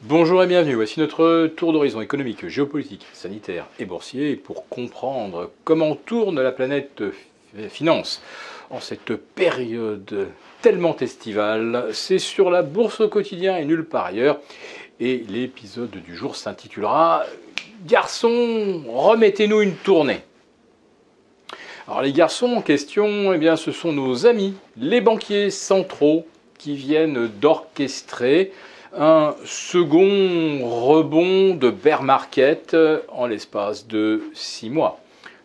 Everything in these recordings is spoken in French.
Bonjour et bienvenue, voici notre tour d'horizon économique, géopolitique, sanitaire et boursier pour comprendre comment tourne la planète finance en cette période tellement estivale. C'est sur la bourse au quotidien et nulle part ailleurs. Et l'épisode du jour s'intitulera « Garçons, remettez-nous une tournée ». Alors les garçons en question, eh bien, ce sont nos amis, les banquiers centraux, qui viennent d'orchestrer un second rebond de bear market en l'espace de 6 mois.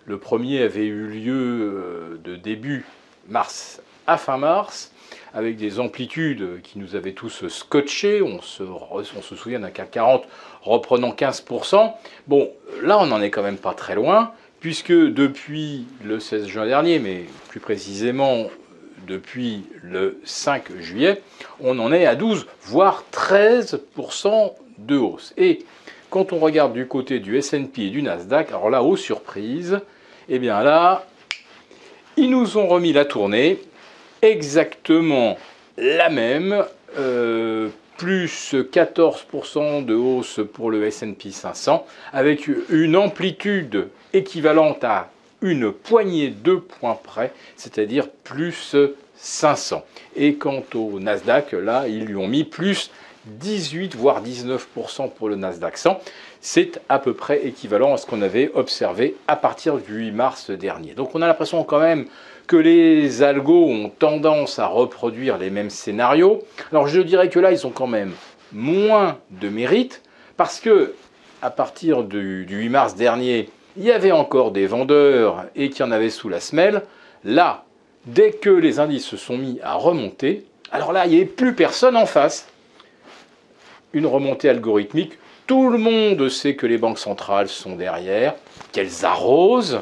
Le premier avait eu lieu de début mars à fin mars, avec des amplitudes qui nous avaient tous scotchés. On se souvient d'un CAC 40 reprenant 15%. Bon, là on n'en est quand même pas très loin, puisque depuis le 16 juin dernier, mais plus précisément depuis le 5 juillet, on en est à 12, voire 13% de hausse. Et quand on regarde du côté du S&P et du Nasdaq, alors là, aux surprises, eh bien là, ils nous ont remis la tournée, exactement la même, plus 14% de hausse pour le S&P 500, avec une amplitude équivalente à une poignée de points près, c'est-à-dire plus 500. Et quant au Nasdaq, là, ils lui ont mis plus 18 voire 19% pour le Nasdaq 100. C'est à peu près équivalent à ce qu'on avait observé à partir du 8 mars dernier. Donc on a l'impression quand même que les algos ont tendance à reproduire les mêmes scénarios. Alors je dirais que là, ils ont quand même moins de mérite, parce que à partir du 8 mars dernier, il y avait encore des vendeurs et qu'il y en avait sous la semelle. Là, dès que les indices se sont mis à remonter, alors là, il n'y avait plus personne en face. Une remontée algorithmique, tout le monde sait que les banques centrales sont derrière, qu'elles arrosent,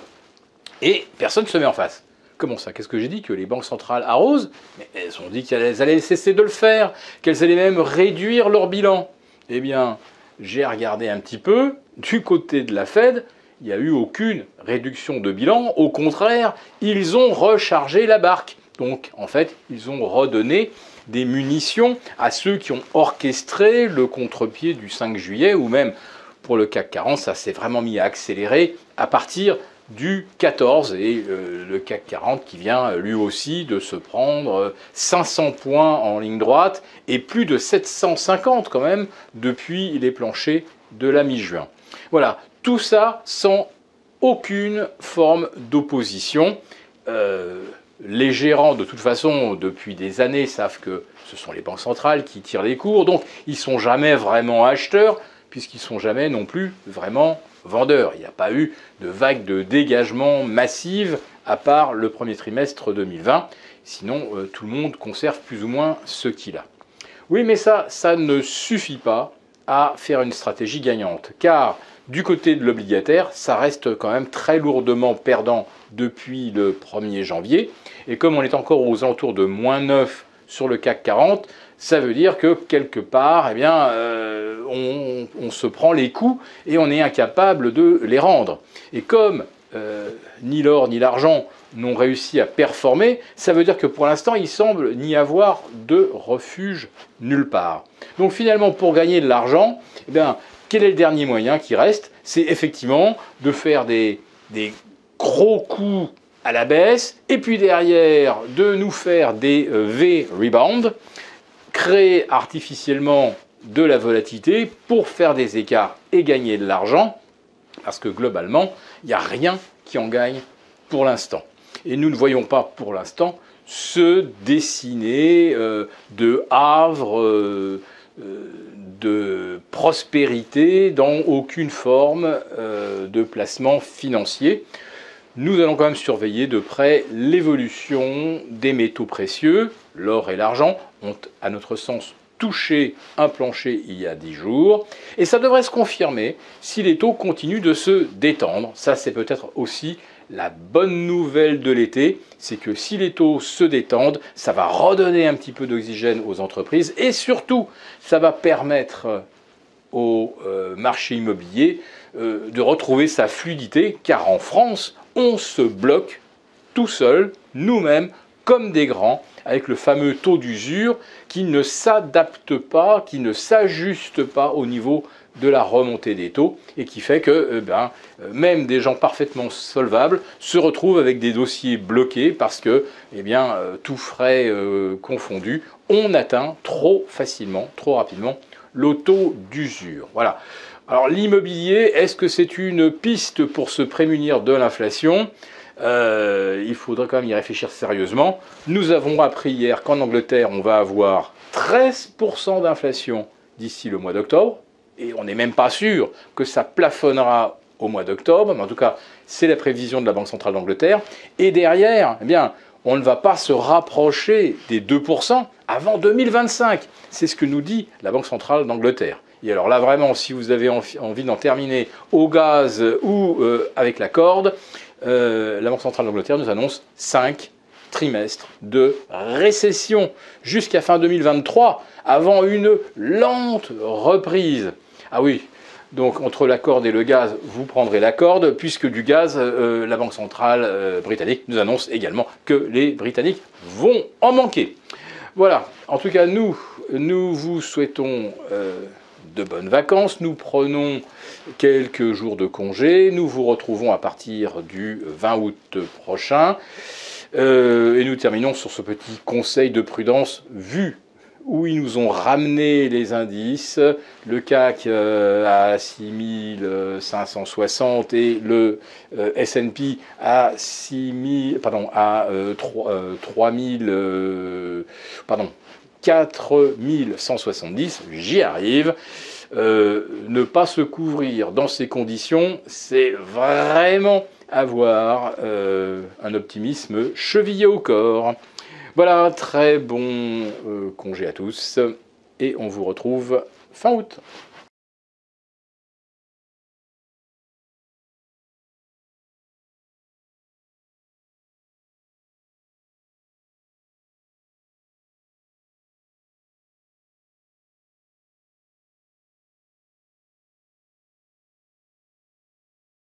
et personne ne se met en face. Comment ça? Qu'est-ce que j'ai dit? Que les banques centrales arrosent? Mais elles ont dit qu'elles allaient cesser de le faire, qu'elles allaient même réduire leur bilan. Eh bien, j'ai regardé un petit peu, du côté de la Fed, il n'y a eu aucune réduction de bilan. Au contraire, ils ont rechargé la barque. Donc, en fait, ils ont redonné des munitions à ceux qui ont orchestré le contre-pied du 5 juillet, ou même pour le CAC 40, ça s'est vraiment mis à accélérer à partir du 14, et le CAC 40 qui vient lui aussi de se prendre 500 points en ligne droite et plus de 750 quand même depuis les planchers de la mi-juin. Voilà, tout ça sans aucune forme d'opposition. Les gérants, de toute façon, depuis des années, savent que ce sont les banques centrales qui tirent les cours, donc ils ne sont jamais vraiment acheteurs, puisqu'ils ne sont jamais non plus vraiment vendeurs. Il n'y a pas eu de vague de dégagement massive, à part le premier trimestre 2020. Sinon, tout le monde conserve plus ou moins ce qu'il a. Oui, mais ça ne suffit pas à faire une stratégie gagnante, car du côté de l'obligataire, ça reste quand même très lourdement perdant depuis le 1er janvier. Et comme on est encore aux alentours de moins 9 sur le CAC 40, ça veut dire que quelque part, eh bien, on se prend les coups et on est incapable de les rendre. Et comme ni l'or ni l'argent n'ont réussi à performer, ça veut dire que pour l'instant, il semble n'y avoir de refuge nulle part. Donc finalement, pour gagner de l'argent, eh bien, quel est le dernier moyen qui reste? C'est effectivement de faire des gros coups à la baisse, et puis derrière, de nous faire des V-rebound, créer artificiellement de la volatilité pour faire des écarts et gagner de l'argent, parce que globalement, il n'y a rien qui en gagne pour l'instant. Et nous ne voyons pas pour l'instant se dessiner de havre de prospérité dans aucune forme de placement financier. Nous allons quand même surveiller de près l'évolution des métaux précieux. L'or et l'argent ont, à notre sens, touché un plancher il y a 10 jours. Et ça devrait se confirmer si les taux continuent de se détendre. Ça, c'est peut-être aussi la bonne nouvelle de l'été, c'est que si les taux se détendent, ça va redonner un petit peu d'oxygène aux entreprises et surtout, ça va permettre au marché immobilier de retrouver sa fluidité, car en France, on se bloque tout seul, nous-mêmes, comme des grands, avec le fameux taux d'usure qui ne s'adapte pas, qui ne s'ajuste pas au niveau de la remontée des taux et qui fait que même des gens parfaitement solvables se retrouvent avec des dossiers bloqués parce que, tout frais confondu, on atteint trop facilement, trop rapidement le taux d'usure. Voilà. Alors l'immobilier, est-ce que c'est une piste pour se prémunir de l'inflation ? Il faudrait quand même y réfléchir sérieusement. Nous avons appris hier qu'en Angleterre, on va avoir 13% d'inflation d'ici le mois d'octobre. Et on n'est même pas sûr que ça plafonnera au mois d'octobre. Mais en tout cas, c'est la prévision de la Banque centrale d'Angleterre. Et derrière, on ne va pas se rapprocher des 2% avant 2025. C'est ce que nous dit la Banque centrale d'Angleterre. Et alors là, vraiment, si vous avez envie d'en terminer au gaz ou avec la corde, la Banque centrale d'Angleterre nous annonce 5 trimestres de récession jusqu'à fin 2023, avant une lente reprise. Ah oui, donc entre la corde et le gaz, vous prendrez la corde, puisque du gaz, la Banque centrale britannique nous annonce également que les Britanniques vont en manquer. Voilà, en tout cas, nous vous souhaitons de bonnes vacances. Nous prenons quelques jours de congé. Nous vous retrouvons à partir du 20 août prochain. Et nous terminons sur ce petit conseil de prudence vu où ils nous ont ramené les indices, le CAC à 6560 et le S&P à 4170, j'y arrive. Ne pas se couvrir dans ces conditions, c'est vraiment avoir un optimisme chevillé au corps. Voilà, très bon congé à tous et on vous retrouve fin août.